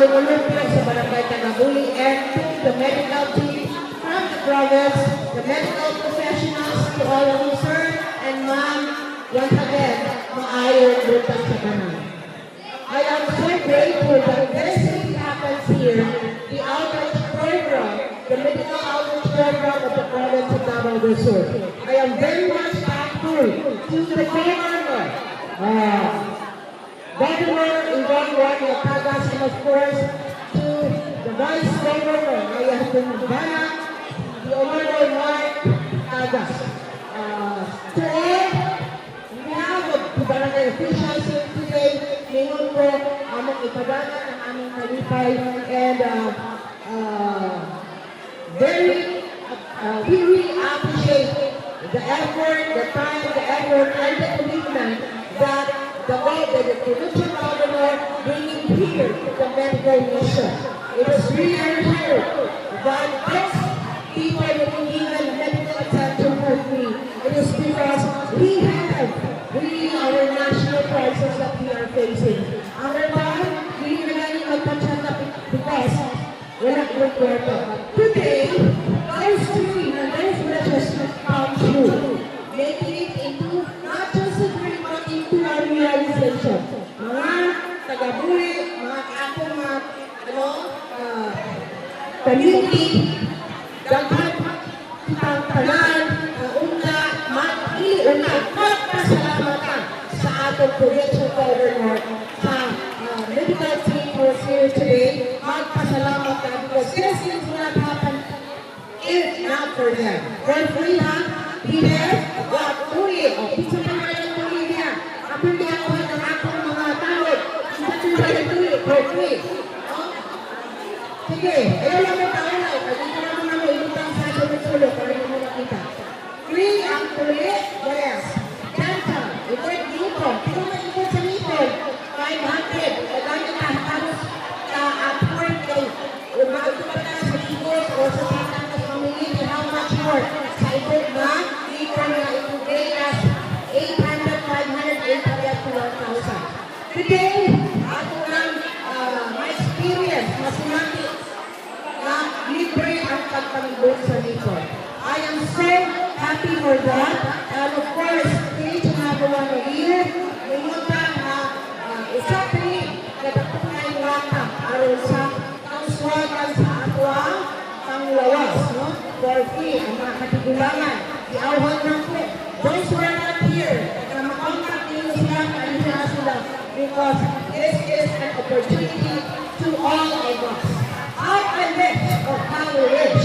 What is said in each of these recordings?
lumulupyo sa Barangay Tagabuli, and to the medical team from the province, the medical professionals, to all of you, sir, and ma'am, once again, maayong buntag sa kanan. I am so grateful that this thing happens here, the outreach program, the medical outreach program of the province of Davao del Sur. I am very much thankful to the governor, Governor Ivan Juan Yatagas, and of course, to the Vice Governor, Ayatun Bana, the Honorable Mark Tagas. To all, we have the barangay officials here today, ngayon po, among ipadana ng aming malipay, and we really appreciate the effort, the time, the effort, and the commitment that the provincial governor bringing here to the medical mission. It is really unheard that these people will be given medical attention for free. It is because we have really our national crisis that we are facing. Our time, we really magpachanda because wala kong kwarto. Today, those three and those wishes come true, making it into not just a dream but into our realization. Mga taga-Buli, mga akong mga community, daghan ang tanan, una, magpasalamatan sa atong provincial governor, sa medical team who is here today. Magpasalamatan because this is what happened if not for them. For free lang, here, wag uli, o, isa pa kayo uli niya. Ako niya ako ng akong mga tawag, isa pa kayo uli, for free. Sige, ayaw lang may tao lang, kasi ito naman ako ilutang sa sulo para hindi mo makita. Free ang uli, yes. Dental, ikot dito, kung may ikot sa nipon, 500, kagaya ka, tapos ka-afford kayo, umagod pa na sa ikot o sa patang na pamilya, how much more? Sa ikot na, ikot na itugay as 800, 500, 800 to 1,000. Today, ako lang ma-experience, masinati, na libre ang pagpamibot sa nipon. I am so happy for that. And of course, each and every one of you, minunta na usapin na dapat waka aron sa kauswagan sa atwa panglawas, no? For free, ang mga katigulangan. Iawhan lang po. Those who are not here, na makontak nyo sila, kanina sila, because this is an opportunity to all of us. How I wish or how we wish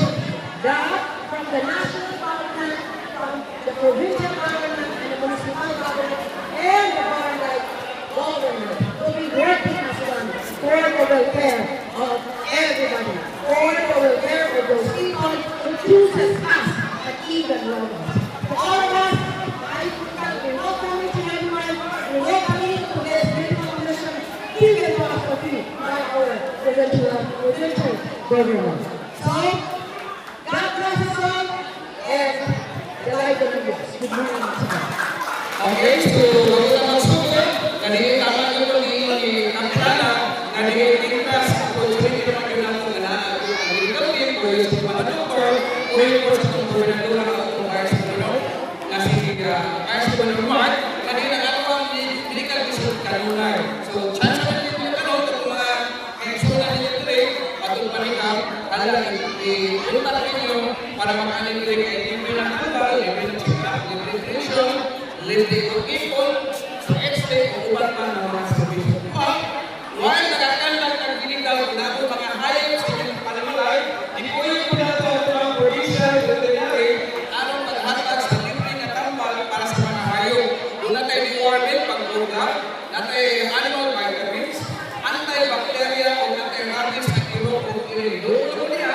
that from the national government, from the provincial government, and the municipal government, and the barangay government will be working as one for the welfare of everybody, for the welfare of those people who chooses us and even love us. To all of us, I we welcome each and everyone, we welcome you to this beautiful mission given to us of you by our provincial government. So, God bless us all, and the light of the Lord. Good morning. Okay, so wala na susunod. Kani tama yung ang plana, kani tingkas ko yung naman yung lang na ang gawin ko yung mga doktor, ko yung sa gobernador ng Vice Governor, na si Vice Governor Mark, kani nagagawa ni medical district kanunay. So, chance na yung mga eksona niya today, patong panikam, alam yung talaga nyo para makanin rin kayo yung pinakabal, yung pinakabal, yung nutrition, lifting of people, sa extent o ubat pa ng mga service. While nagkakalang ng ginigaw na ito mga hayop sa inyong panamalay, ipuyot ko na ito ang provincial veterinary anong maghatag sa libreng at tambal para sa mga hayop. Una tayo deworming pag-uga, natay animal vitamins, antibacteria o anti-rabies at iro-o iro niya,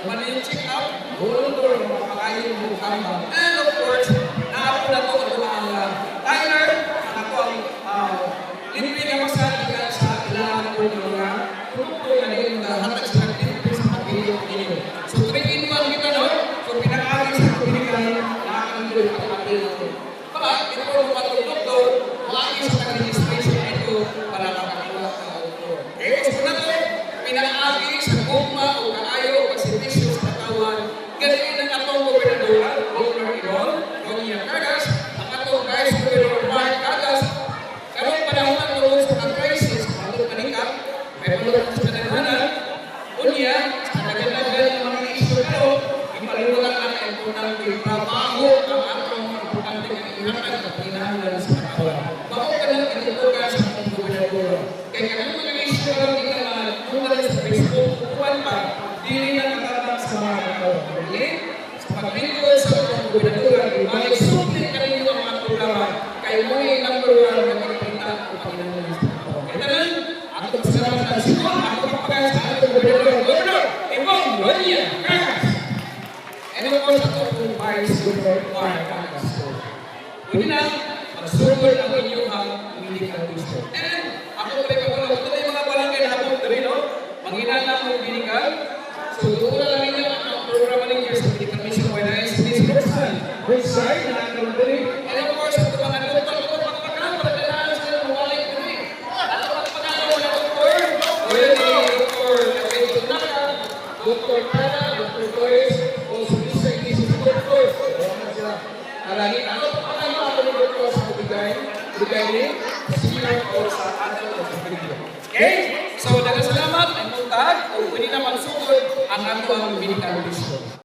manin check up, bulong mga pakayin mo tambal. And of course, naapon na ito ang tayo na Kaya kung sa kadaghanan, unya, sa kadaghanan ng mga isyo ito, ipaliwanag ang importante trabaho ang atong importante ng ingatan at pinahanglan sa katawan. Bako ka lang inutugan sa atong gobernador. Kaya kanang mga isyo lang hindi ka na sa Facebook, kuwan pa, dili na nakatang sa mga katawan. Okay? Sa pag-lingkod sa atong gobernador, may suplit ka rin yung mga programa kay mo yung number 1 na magpinta o pinahanglan sa katawan. Kaya tanan, atong salamat na sila, atong pagkakas sa atong gobernador, ibang Maria Casas. And of course, ako kung Vice Governor Juan Castro. Pwede na, mag-survey ang inyong medical research. And ako pa rin kapag ito na yung mga barangay na habang rin, no? Manghina na ang medical. So, doon na lang ninyo ang programa ninyo sa medical mission when I is this person. Which side na ang rin. And of course, ito mga doktor ko, magpagkakaroon, pagkakaroon sila ng walay ko rin. Ano magpagkakaroon na doktor? Well, Dr. Tunaka, Dr. Tara, Dr. Torres, alangin ano pa ako ni Dr. sa bigay ni senior o sa adult o sa video. Okay? So, daghang salamat ang muntag o pwede na magsugod ang atong medical mission.